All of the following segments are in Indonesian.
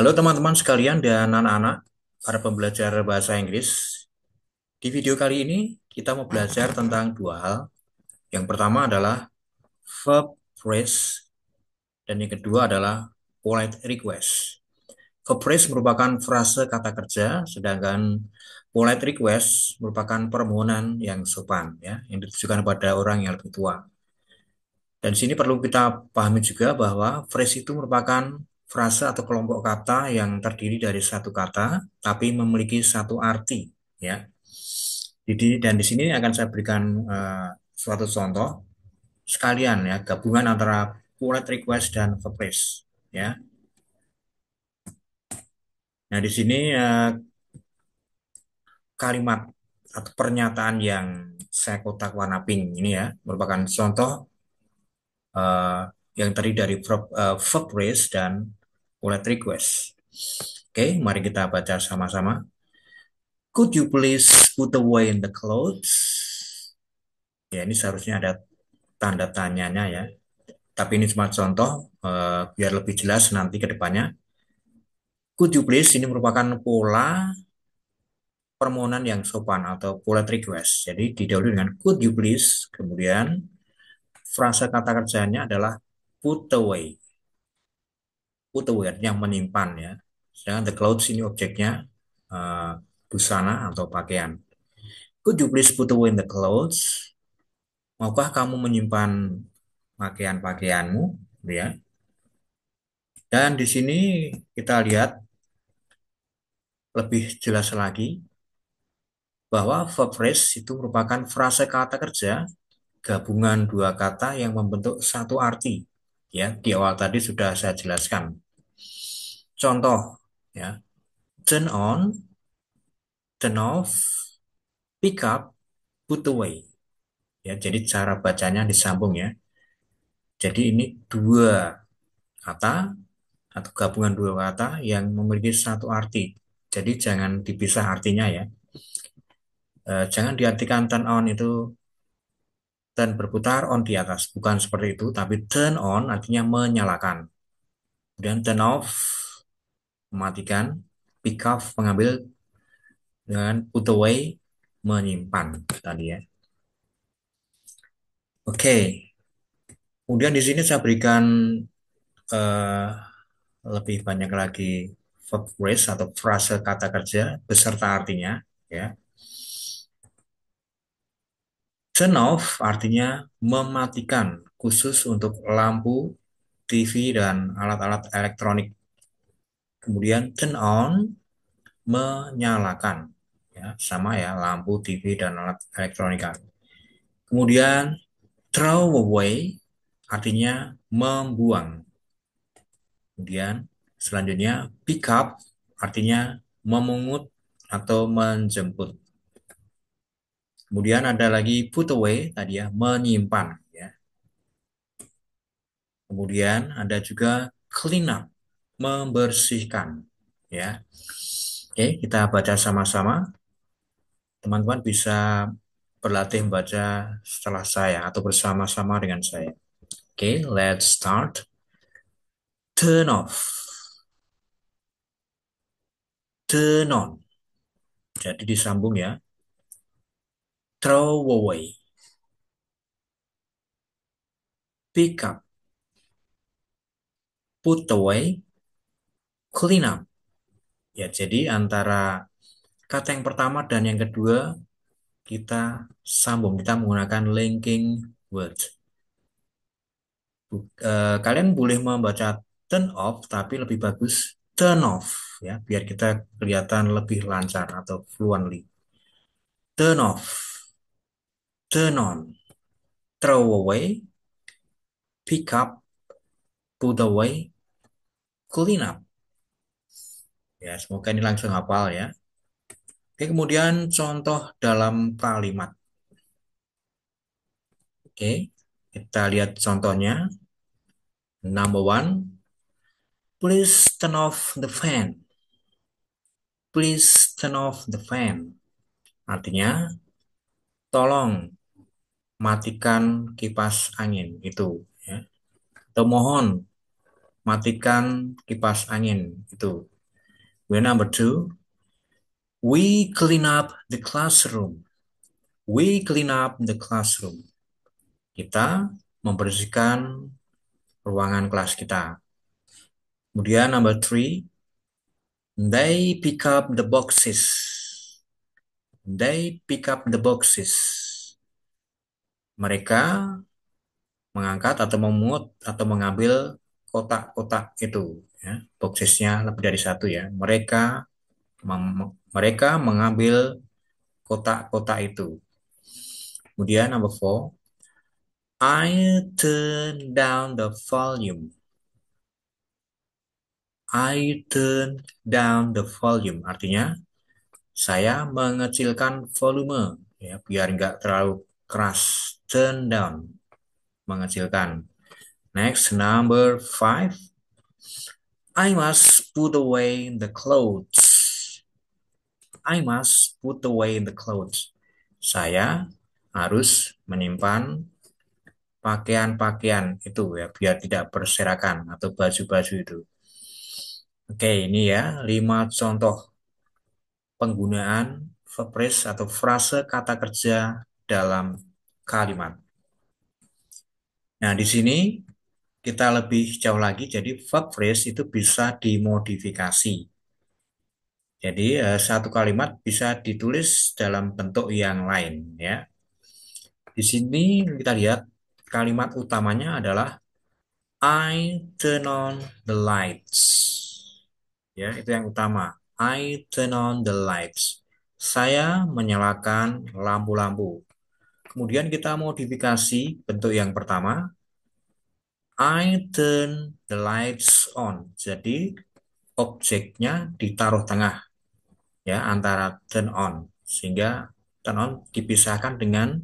Halo teman-teman sekalian dan anak-anak, para pembelajar bahasa Inggris. Di video kali ini kita mau belajar tentang dua hal. Yang pertama adalah verb phrase dan yang kedua adalah polite request. Verb phrase merupakan frase kata kerja, sedangkan polite request merupakan permohonan yang sopan, ya, yang ditujukan pada orang yang lebih tua. Dan di sini perlu kita pahami juga bahwa phrase itu merupakan frase atau kelompok kata yang terdiri dari satu kata, tapi memiliki satu arti, ya. Dan di sini akan saya berikan suatu contoh sekalian, ya, gabungan antara polite request dan verb phrase, ya. Nah, di sini kalimat atau pernyataan yang saya kotak warna pink ini, ya, merupakan contoh eh, yang terdiri dari verb phrase dan polite request. Oke, mari kita baca sama-sama. Could you please put away the clothes? Ya, ini seharusnya ada tanda tanyanya, ya. Tapi ini cuma contoh, biar lebih jelas nanti ke depannya. Could you please ini merupakan pola permohonan yang sopan atau polite request. Jadi didahului dengan could you please, kemudian frasa kata kerjanya adalah put away. Put away artinya menyimpan, ya. Sedangkan the clothes ini objeknya eh, busana atau pakaian. Could you please put away the clothes? Maukah kamu menyimpan pakaian-pakaianmu? Ya. Dan di sini kita lihat lebih jelas lagi bahwa verb phrase itu merupakan frase kata kerja gabungan dua kata yang membentuk satu arti. Ya, di awal tadi sudah saya jelaskan. Contoh, ya, turn on, turn off, pick up, put away. Ya, jadi cara bacanya disambung, ya. Jadi ini dua kata atau gabungan dua kata yang memiliki satu arti. Jadi jangan dipisah artinya, ya. Jangan diartikan turn on itu turn berputar, on di atas. Bukan seperti itu, tapi turn on artinya menyalakan. Kemudian turn off mematikan, pick up mengambil, dengan put away menyimpan tadi, ya. Oke. Kemudian di sini saya berikan eh, lebih banyak lagi verb phrase atau frase kata kerja beserta artinya, ya. Turn off artinya mematikan, khusus untuk lampu, TV, dan alat-alat elektronik. Kemudian turn on, menyalakan. Ya, sama, ya, lampu, TV, dan alat elektronika. Kemudian throw away artinya membuang. Kemudian selanjutnya pick up artinya memungut atau menjemput. Kemudian ada lagi put away tadi, ya, menyimpan, ya. Kemudian ada juga clean up, membersihkan, ya. Oke, kita baca sama-sama. Teman-teman bisa berlatih membaca setelah saya atau bersama-sama dengan saya. Oke, let's start. Turn off, turn on. Jadi disambung, ya. Throw away, pick up, put away, clean up. Ya, jadi antara kata yang pertama dan yang kedua kita sambung, kita menggunakan linking word. Kalian boleh membaca turn off, tapi lebih bagus turn off, ya, biar kita kelihatan lebih lancar atau fluently. Turn off, turn on, throw away, pick up, put away, clean up. Ya, semoga ini langsung hafal, ya. Oke, kemudian contoh dalam kalimat. Oke, kita lihat contohnya. Number one, please turn off the fan. Please turn off the fan. Artinya, tolong matikan kipas angin itu, ya. Atau mohon matikan kipas angin itu. Kemudian number two, we clean up the classroom. We clean up the classroom. Kita membersihkan ruangan kelas kita. Kemudian number three, they pick up the boxes. They pick up the boxes. Mereka mengangkat atau memungut atau mengambil kotak-kotak itu. Ya. Boxesnya lebih dari satu ya. Mereka mengambil kotak-kotak itu. Kemudian number four, I turn down the volume. I turn down the volume. Artinya saya mengecilkan volume ya biar nggak terlalu keras. Turn down, mengecilkan. Next, number five. I must put away the clothes. I must put away the clothes. Saya harus menyimpan pakaian-pakaian itu ya biar tidak berserakan atau baju-baju itu. Oke, ini ya 5 contoh penggunaan verb phrase atau frase kata kerja dalam kalimat. Nah, di sini kita lebih jauh lagi, jadi verb phrase itu bisa dimodifikasi. Jadi satu kalimat bisa ditulis dalam bentuk yang lain ya. Di sini kita lihat kalimat utamanya adalah I turn on the lights. Ya, itu yang utama. I turn on the lights. Saya menyalakan lampu-lampu. Kemudian kita modifikasi bentuk yang pertama, I turn the lights on. Jadi objeknya ditaruh tengah ya antara turn on sehingga turn on dipisahkan dengan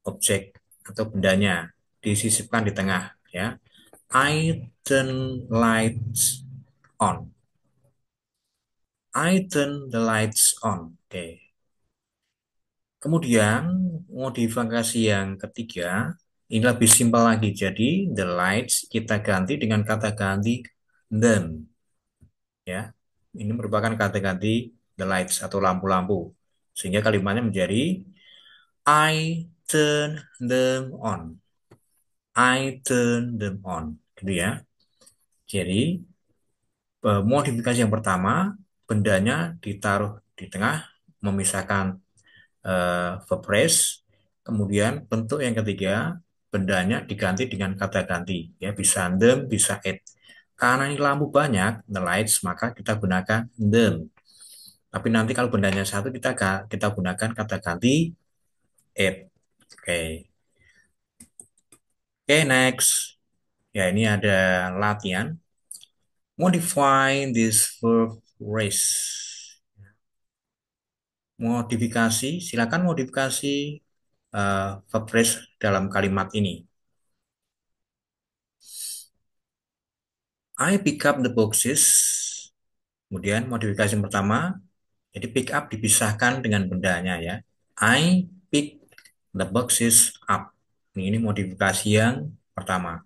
objek atau bendanya disisipkan di tengah ya. I turn lights on. I turn the lights on. Oke. Kemudian modifikasi yang ketiga ini lebih simpel lagi. Jadi the lights kita ganti dengan kata ganti them ya. Ini merupakan kata ganti the lights atau lampu-lampu. Sehingga kalimatnya menjadi I turn them on. I turn them on. Gitu ya. Jadi modifikasi yang pertama, bendanya ditaruh di tengah, memisahkan verb phrase. Kemudian bentuk yang ketiga, bendanya diganti dengan kata ganti. Ya, bisa them, bisa it. Karena ini lampu banyak, the lights, maka kita gunakan them. Tapi nanti kalau bendanya satu, kita gunakan kata ganti it. Oke. Oke, next. Ya, ini ada latihan. Modify this verb phrase. Modifikasi, silakan modifikasi verb phrase dalam kalimat ini. I pick up the boxes. Kemudian modifikasi yang pertama, jadi pick up dipisahkan dengan bendanya ya. I pick the boxes up. Ini modifikasi yang pertama.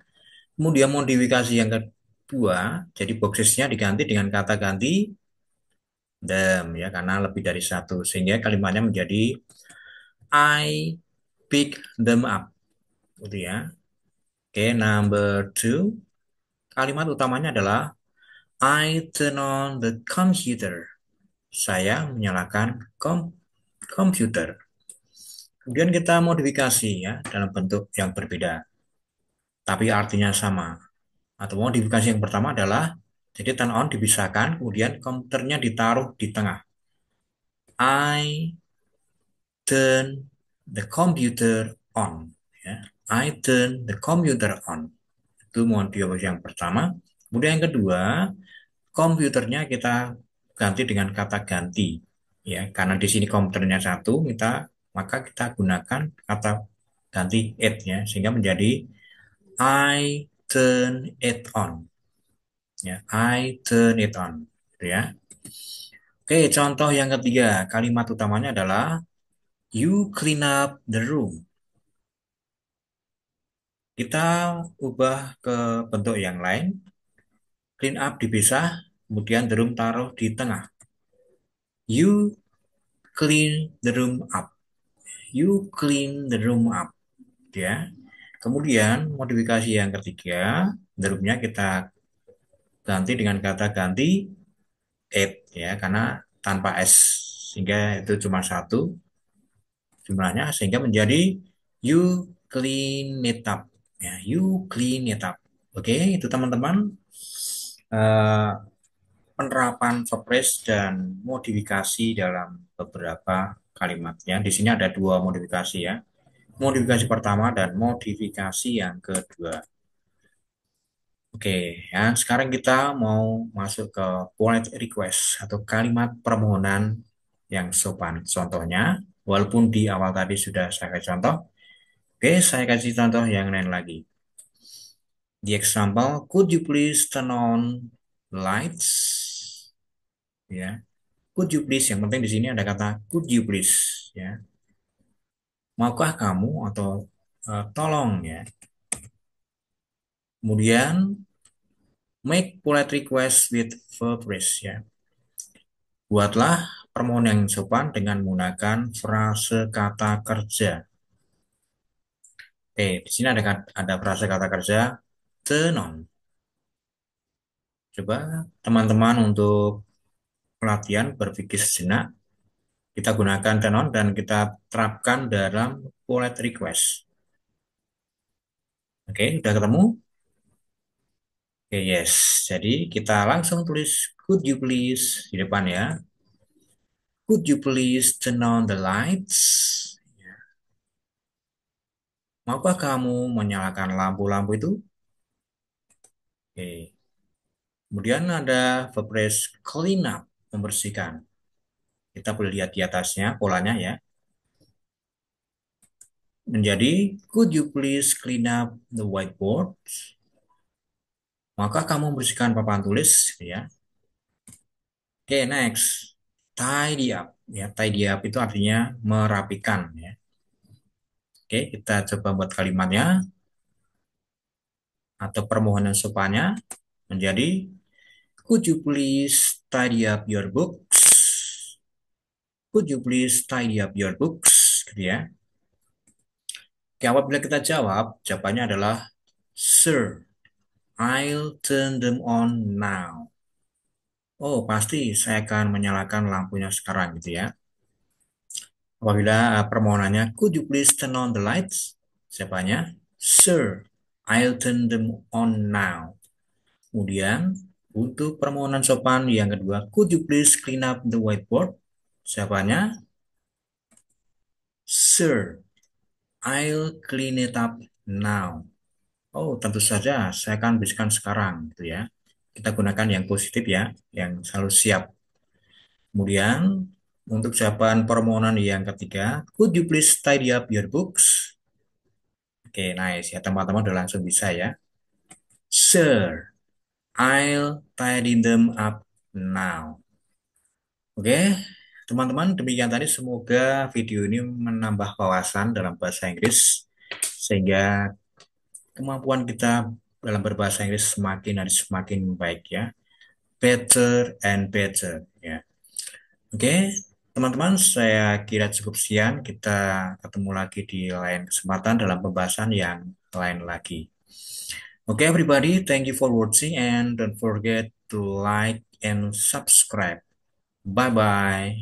Kemudian modifikasi yang kedua, jadi boxesnya diganti dengan kata ganti them ya karena lebih dari satu sehingga kalimatnya menjadi I pick them up gitu ya. Oke, number two. Kalimat utamanya adalah I turn on the computer. Saya menyalakan komputer. Kemudian kita modifikasi ya dalam bentuk yang berbeda, tapi artinya sama. Atau modifikasi yang pertama adalah jadi turn on dipisahkan, kemudian komputernya ditaruh di tengah. I turn the computer on. Ya. I turn the computer on. Itu modifikasi yang pertama. Kemudian yang kedua, komputernya kita ganti dengan kata ganti. Ya, karena di sini komputernya satu, maka kita gunakan kata ganti it ya, sehingga menjadi I turn it on. Ya, I turn it on. Gitu ya. Oke, contoh yang ketiga, kalimat utamanya adalah you clean up the room. Kita ubah ke bentuk yang lain. Clean up dipisah, kemudian the room taruh di tengah. You clean the room up. You clean the room up. Ya. Kemudian modifikasi yang ketiga, the room-nya kita ganti dengan kata ganti it ya, karena tanpa s sehingga itu cuma satu jumlahnya sehingga menjadi you clean it up ya, you clean it up. Oke, itu teman-teman, eh, penerapan verb phrase dan modifikasi dalam beberapa kalimatnya. Di sini ada dua modifikasi ya. Modifikasi pertama dan modifikasi yang kedua. Oke, ya sekarang kita mau masuk ke polite request atau kalimat permohonan yang sopan. Contohnya, walaupun di awal tadi sudah saya kasih contoh, oke saya kasih contoh yang lain lagi. The example, could you please turn on lights? Ya, could you please? Yang penting di sini ada kata could you please? Ya, maukah kamu atau tolong ya. Kemudian make polite request with verb phrase ya. Buatlah permohonan yang sopan dengan menggunakan frase kata kerja. Di sini ada frase kata kerja turn on. Coba teman-teman untuk pelatihan berpikir sejenak, kita gunakan turn on dan kita terapkan dalam polite request. Oke, udah ketemu? Oke, yes. Jadi kita langsung tulis could you please di depan ya. Could you please turn on the lights? Maukah kamu menyalakan lampu-lampu itu? Oke. Kemudian ada verb phrase clean up, membersihkan. Kita boleh lihat di atasnya polanya ya. Menjadi could you please clean up the whiteboard? Maka kamu membersihkan papan tulis ya. Oke, next. Tidy up. Ya, tidy up itu artinya merapikan ya. Oke, kita coba buat kalimatnya atau permohonan sopannya menjadi could you please tidy up your books? Could you please tidy up your books? Gitu ya. Oke, apabila kita jawab, jawabannya adalah Sir, I'll turn them on now. Oh, pasti saya akan menyalakan lampunya sekarang gitu ya. Apabila permohonannya, could you please turn on the lights? Jawabannya, Sir, I'll turn them on now. Kemudian, untuk permohonan sopan yang kedua, could you please clean up the whiteboard? Jawabannya, Sir, I'll clean it up now. Oh, tentu saja saya akan bisikan sekarang, gitu ya. Kita gunakan yang positif ya, yang selalu siap. Kemudian, untuk jawaban permohonan yang ketiga, could you please tidy up your books? Oke, nice ya, teman-teman udah langsung bisa ya. Sir, I'll tidy them up now. Oke, teman-teman, demikian tadi semoga video ini menambah wawasan dalam bahasa Inggris sehingga kemampuan kita dalam berbahasa Inggris semakin hari semakin baik ya. Better and better ya. Oke, teman-teman, saya kira cukup sekian. Kita ketemu lagi di lain kesempatan dalam pembahasan yang lain lagi. Oke, everybody, thank you for watching and don't forget to like and subscribe. Bye bye.